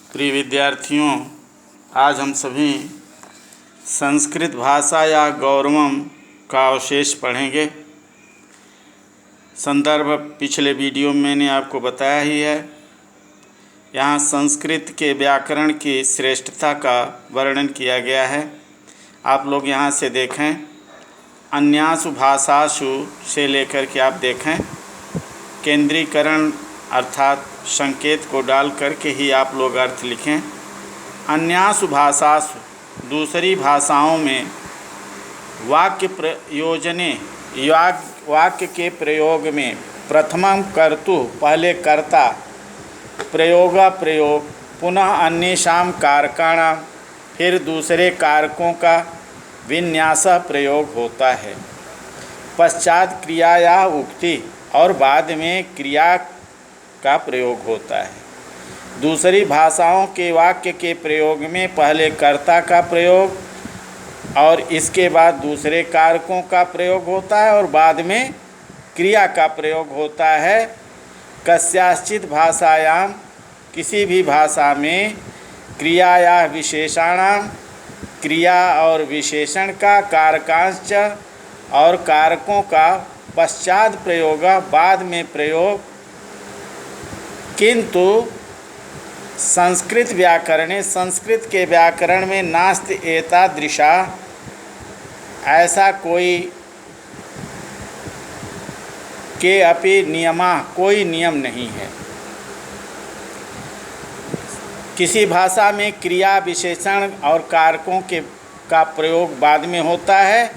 प्रिय विद्यार्थियों, आज हम सभी संस्कृत भाषा या गौरवम का अवशेष पढ़ेंगे। संदर्भ पिछले वीडियो में मैंने आपको बताया ही है। यहाँ संस्कृत के व्याकरण की श्रेष्ठता का वर्णन किया गया है। आप लोग यहाँ से देखें, अन्यासु भाषासु से लेकर के आप देखें, केंद्रीकरण अर्थात संकेत को डाल करके ही आप लोग अर्थ लिखें। अन्यासु भाषासु, दूसरी भाषाओं में वाक्य प्रयोजने, वाक्य के प्रयोग में प्रथमम कर्तु, पहले कर्ता, प्रयोग, पुनः अन्येषां कारकाणां, फिर दूसरे कारकों का विन्यास प्रयोग होता है। पश्चात क्रिया या उक्ति, और बाद में क्रिया का प्रयोग होता है। दूसरी भाषाओं के वाक्य के प्रयोग में पहले कर्ता का प्रयोग और इसके बाद दूसरे कारकों का प्रयोग होता है और बाद में क्रिया का प्रयोग होता है। कस्याश्चित भाषायाम, किसी भी भाषा में क्रिया या विशेषणाम, क्रिया और विशेषण का, कारकांश और कारकों का पश्चात प्रयोग, बाद में प्रयोग। किंतु संस्कृत व्याकरणे, संस्कृत के व्याकरण में नास्ति एतादृशा, ऐसा कोई के अपि नियमा, कोई नियम नहीं है। किसी भाषा में क्रिया, विशेषण और कारकों का प्रयोग बाद में होता है,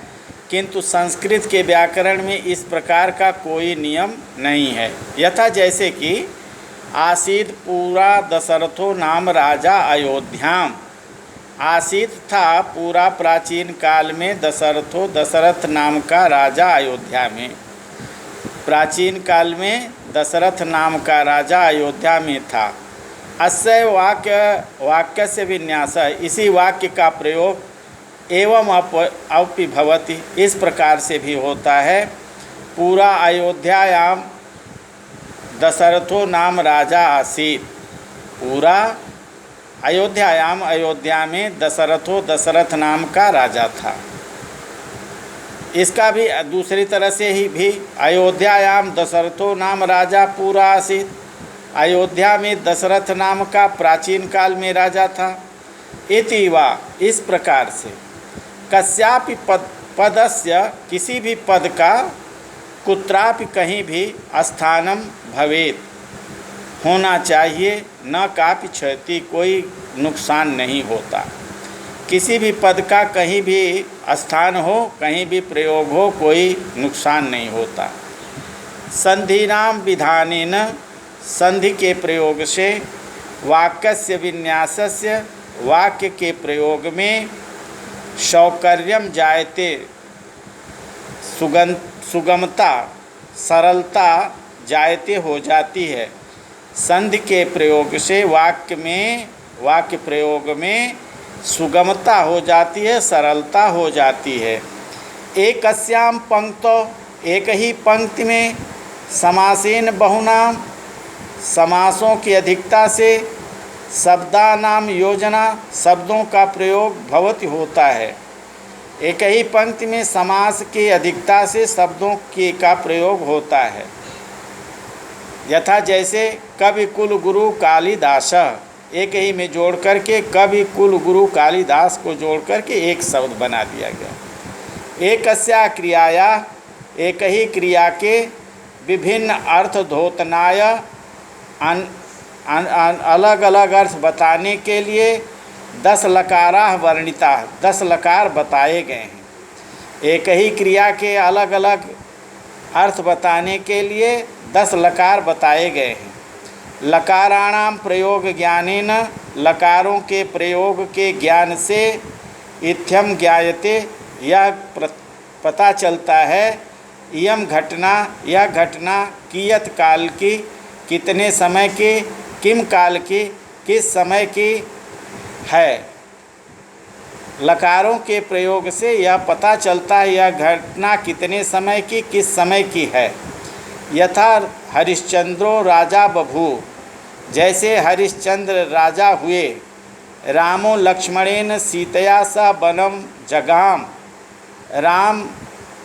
किंतु संस्कृत के व्याकरण में इस प्रकार का कोई नियम नहीं है। यथा जैसे कि आसीत पूरा दशरथो नाम राजा अयोध्याम, आसीत था पूरा प्राचीन काल में दशरथ नाम का राजा अयोध्या में। प्राचीन काल में दशरथ नाम का राजा अयोध्या में था। अस्य वाक्य से विन्यास, इसी वाक्य का प्रयोग एवं अपि भवति, इस प्रकार से भी होता है। पूरा अयोध्यायाम दशरथो नाम राजा आसीत, पूरा अयोध्यायाम, अयोध्या में दशरथ नाम का राजा था। इसका भी दूसरी तरह से ही भी अयोध्यायाम दशरथो नाम राजा पूरा आसीत, अयोध्या में दशरथ नाम का प्राचीन काल में राजा था। इति वा, इस प्रकार से कस्यापि पदस्य, किसी भी पद का कुत्रापि कहीं भी स्थानम भवेत, होना चाहिए, न कापि क्षति, कोई नुकसान नहीं होता। किसी भी पद का कहीं भी स्थान हो, कहीं भी प्रयोग हो, कोई नुकसान नहीं होता। संधिनाम विधानेन, संधि के प्रयोग से, वाक्यस्य विन्यासस्य, वाक्य के प्रयोग में सौकर्यम जायते, सुगमता, सरलता जायते हो जाती है। संधि के प्रयोग से वाक्य प्रयोग में सुगमता हो जाती है, सरलता हो जाती है। एकस्याम पंक्तो, एक ही पंक्ति में, समासेन बहुनाम, समासों की अधिकता से, शब्दानाम योजना, शब्दों का प्रयोग भवति होता है। एक ही पंक्ति में समास की अधिकता से शब्दों का प्रयोग होता है। यथा जैसे कवि कुल गुरु कालिदास, एक ही में जोड़ करके कवि कुल गुरु कालिदास को जोड़ करके एक शब्द बना दिया गया। एकस्या क्रियाया, एक ही क्रिया के विभिन्न अर्थ द्योतनाय, अलग अलग अर्थ बताने के लिए 10 लकारा वर्णिता, 10 लकार बताए गए हैं। एक ही क्रिया के अलग अलग अर्थ बताने के लिए 10 लकार बताए गए हैं। लकाराणाम प्रयोग ज्ञानेन, लकारों के प्रयोग के ज्ञान से, इत्थम ज्ञायते, यह पता चलता है, इयम घटना, यह घटना, कियत काल की, कितने समय की, किम काल की, किस समय की है। लकारों के प्रयोग से यह पता चलता है यह घटना कितने समय की, किस समय की है। यथा हरिश्चंद्रो राजा बभू, जैसे हरिश्चंद्र राजा हुए, रामो लक्ष्मणेन सीतया सह वनम जगाम, राम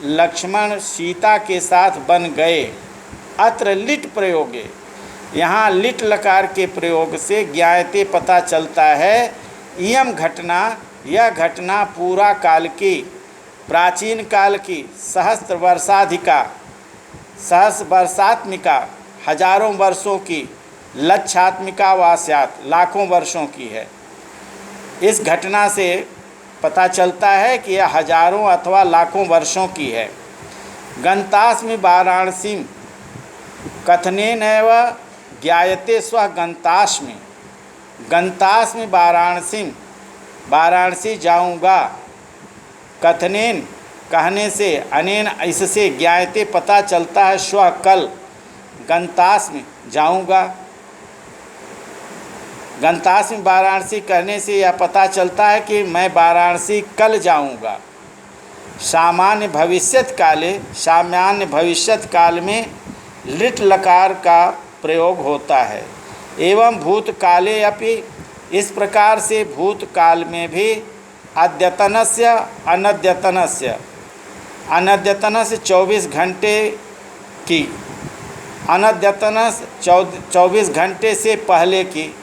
लक्ष्मण सीता के साथ वन गए। अत्र लिट प्रयोगे, यहाँ लिट लकार के प्रयोग से ज्ञायते पता चलता है, इयम घटना, यह घटना पूरा काल की, प्राचीन काल की, सहस्त्र वर्षात्मिका, हजारों वर्षों की, लक्षात्मिका वास्यात, लाखों वर्षों की है। इस घटना से पता चलता है कि यह हजारों अथवा लाखों वर्षों की है। गन्तास्मि वाराणसी कथनेनैव ज्ञायते स्व गन्तास्मि, गन्तास्मि वाराणसी, वाराणसी जाऊँगा, कथनेन कहने से, अनेन इससे, ज्ञायते पता चलता है, स्व कल, गन्तास्मि जाऊँगा, गन्तास्मि वाराणसी कहने से यह पता चलता है कि मैं वाराणसी कल जाऊँगा। सामान्य भविष्यत काल में लिट लकार का प्रयोग होता है। एवं भूतकाले अपि, इस प्रकार से भूतकाल में भी अद्यतनस्य अनद्यतनस्य, अनद्यतनस्य 24 घंटे की, अनद्यतनस्य 24 घंटे से पहले की,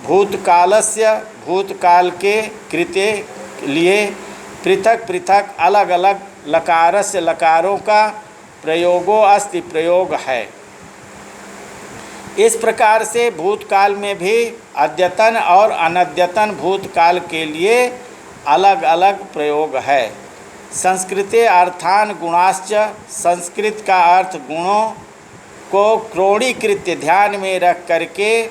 भूतकालस्य भूतकाल के कृते लिए, पृथक पृथक अलग अलग लकारस्य लकारों का प्रयोगो अस्ति, प्रयोग है। इस प्रकार से भूतकाल में भी अद्यतन और अनद्यतन भूतकाल के लिए अलग अलग प्रयोग है। संस्कृते अर्थान गुणाश्च, संस्कृत का अर्थ गुणों को क्रोडीकृत्य ध्यान में रख करके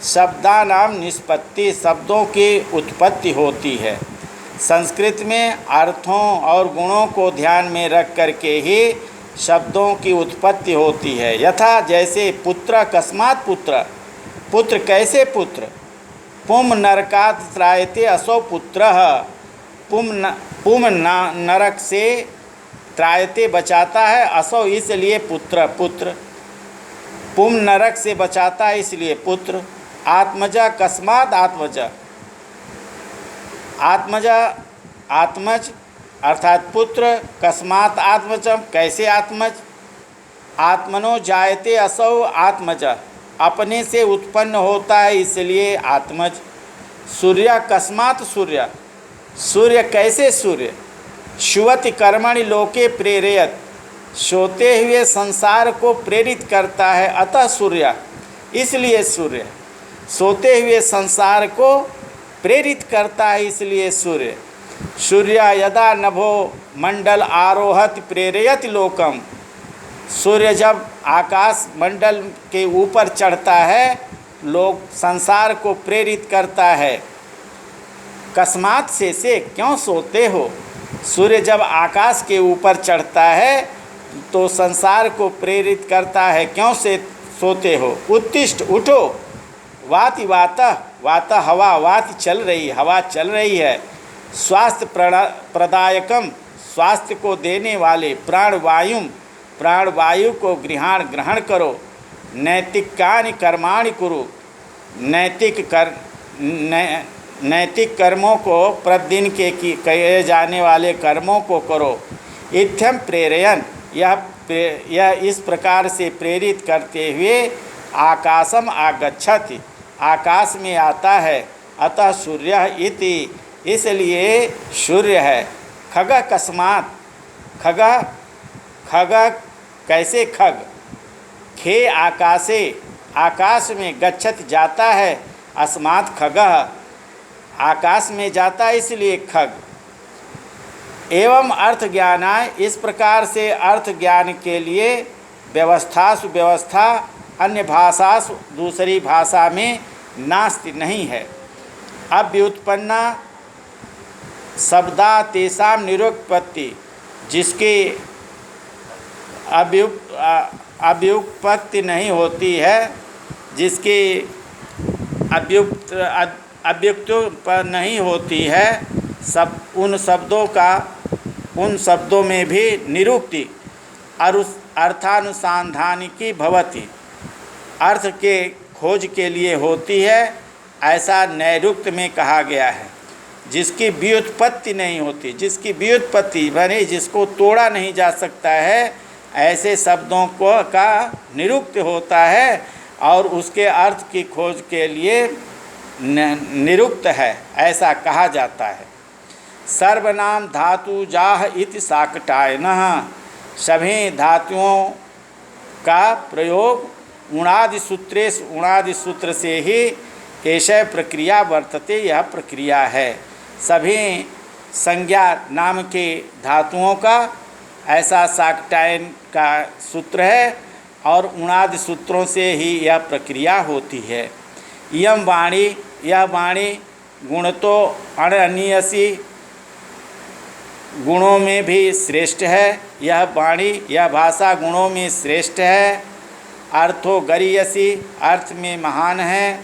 शब्दानाम निष्पत्ति, शब्दों की उत्पत्ति होती है। संस्कृत में अर्थों और गुणों को ध्यान में रख करके ही शब्दों की उत्पत्ति होती है। यथा जैसे पुत्र अकस्मात् पुत्र, पुत्र कैसे पुत्र, पुम नरकात् त्रायते असौ पुत्रः, पुम नरक से त्रायते बचाता है, असौ इसलिए पुत्र, पुत्र, पुम नरक से बचाता है इसलिए पुत्र। आत्मजा कस्मात् आत्मजा, आत्मजा आत्मज अर्थात पुत्र, कस्मात् आत्मज कैसे आत्मज, आत्मनो जायते असौ आत्मज, अपने से उत्पन्न होता है इसलिए आत्मज। सूर्य कस्मात् सूर्य, सूर्य कैसे सूर्य, शुवति कर्मणि लोके प्रेरयत, सोते हुए संसार को प्रेरित करता है, अतः सूर्य, इसलिए सूर्य, सोते हुए संसार को प्रेरित करता है इसलिए सूर्य। सूर्य यदा नभो मंडल आरोहत प्रेरयति लोकम, सूर्य जब आकाश मंडल के ऊपर चढ़ता है, लोग संसार को प्रेरित करता है। कस्मात से क्यों सोते हो, सूर्य जब आकाश के ऊपर चढ़ता है तो संसार को प्रेरित करता है, क्यों से सोते हो। उत्तिष्ठ उठो, वाति वातः, वातः हवा, वाति चल रही, हवा चल रही है। स्वास्थ्य प्रदायकम, स्वास्थ्य को देने वाले, प्राणवायुम, प्राणवायु को ग्रहण करो। नैतिकानि कर्माणि कुरु, नैतिक कर्मों को, प्रतिदिन के किए जाने वाले कर्मों को करो। इत्थम प्रेरयन, यह इस प्रकार से प्रेरित करते हुए आकाशम आगच्छति, आकाश में आता है। अतः सूर्य इति, इसलिए सूर्य है। खग कस्मात्, खग कैसे खग, खे आकाशे, आकाश में, गच्छति जाता है, अस्मात् खगः, आकाश में जाता है इसलिए खग। एवं अर्थ ज्ञानाय, इस प्रकार से अर्थ ज्ञान के लिए व्यवस्था सुव्यवस्था अन्य भाषा दूसरी भाषा में नास्ति नहीं है। अव्युत्पन्ना शब्दा तेषाम निरुक्पत्ति, जिसकी अव्युत्पत्ति नहीं होती है, जिसकी अव्युक्त पर नहीं होती है, सब उन शब्दों में भी निरुक्ति अर्थानुसंधानिकी भवति, अर्थ के खोज के लिए होती है, ऐसा नैरुक्त में कहा गया है। जिसकी व्युत्पत्ति नहीं होती, जिसकी व्युत्पत्ति बने जिसको तोड़ा नहीं जा सकता है, ऐसे शब्दों को का निरुक्त होता है और उसके अर्थ की खोज के लिए निरुक्त है, ऐसा कहा जाता है। सर्वनाम धातु जाह इति शाकटायनः, सभी धातुओं का प्रयोग उणादि सूत्रेश, उणादि सूत्र से ही ऐसा प्रक्रिया वर्तते, यह प्रक्रिया है। सभी संज्ञा नाम के धातुओं का ऐसा शाकटायन का सूत्र है और उणादि सूत्रों से ही यह प्रक्रिया होती है। यम वाणी, यह वाणी गुणतो अणनीयसी, गुणों में भी श्रेष्ठ है। यह वाणी, यह भाषा गुणों में श्रेष्ठ है। अर्थो गरीयसी, अर्थ में महान है।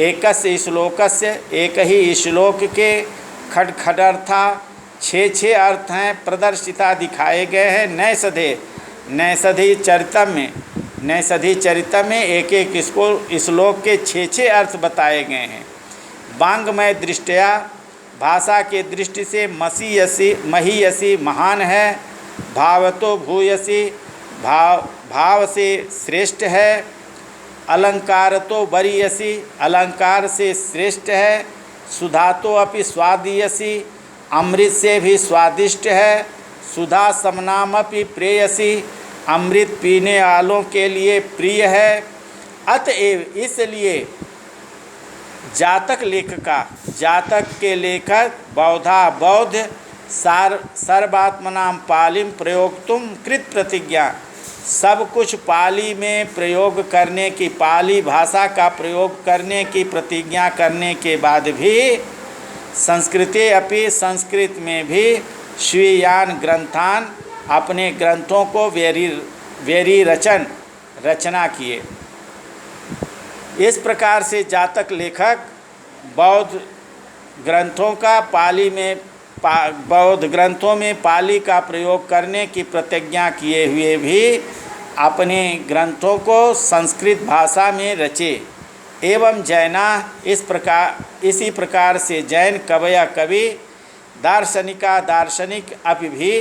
एकस्य श्लोकस्य, एक ही श्लोक के खटखटर्था 6 अर्थ हैं प्रदर्शिता दिखाए गए हैं। नैषधि चरितम में, नैषधि चरितम में एक एक श्लोक के 6 अर्थ बताए गए हैं। वांग्मय दृष्टया, भाषा के दृष्टि से मसीयसी, महीयसी महान है। भावतो भूयसी, भाव से श्रेष्ठ है। अलंकार तो वरीयसी, अलंकार से श्रेष्ठ है। सुधा तो अपि स्वादीयसी, अमृत से भी स्वादिष्ट है। सुधा समनामपि प्रेयसी, अमृत पीने वालों के लिए प्रिय है। अतएव इसलिए जातक लेखका, जातक के लेखक बौद्धा बौद्ध सर्वात्मनाम पालिम प्रयोक्तुम कृत प्रतिज्ञा, सब कुछ पाली में प्रयोग करने की, पाली भाषा का प्रयोग करने की प्रतिज्ञा करने के बाद भी संस्कृते अपि, संस्कृत में भी स्वीयान ग्रंथान, अपने ग्रंथों को वेरी रचना किए। इस प्रकार से जातक लेखक बौद्ध ग्रंथों का पाली में, बौद्ध ग्रंथों में पाली का प्रयोग करने की प्रतिज्ञा किए हुए भी अपने ग्रंथों को संस्कृत भाषा में रचे। एवं जैना, इसी प्रकार से जैन कवय कवि, दार्शनिका दार्शनिक अपि भी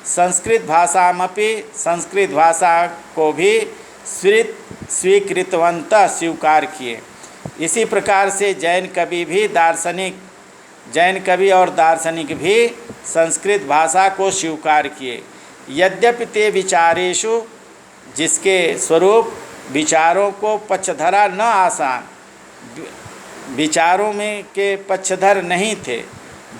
संस्कृत भाषामपि, संस्कृत भाषा को भी स्वीकृतवंत, स्वीकार किए। इसी प्रकार से जैन कवि भी, दार्शनिक, जैन कवि और दार्शनिक भी संस्कृत भाषा को स्वीकार किए। यद्यपि ते विचारेषु, जिसके स्वरूप विचारों को पक्षधरा न आसान, विचारों में के पक्षधर नहीं थे,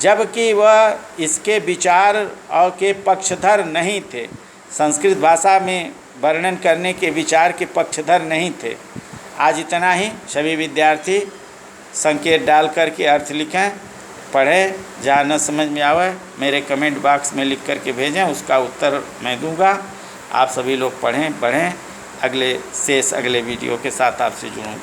जबकि वह इसके विचार और के पक्षधर नहीं थे। संस्कृत भाषा में वर्णन करने के विचार के पक्षधर नहीं थे। आज इतना ही। सभी विद्यार्थी संकेत डाल करके अर्थ लिखें, पढ़ें। जहाँ न समझ में आवे मेरे कमेंट बॉक्स में लिख करके भेजें, उसका उत्तर मैं दूंगा। आप सभी लोग पढ़ें, पढ़ें। अगले वीडियो के साथ आपसे जुड़ूंगा।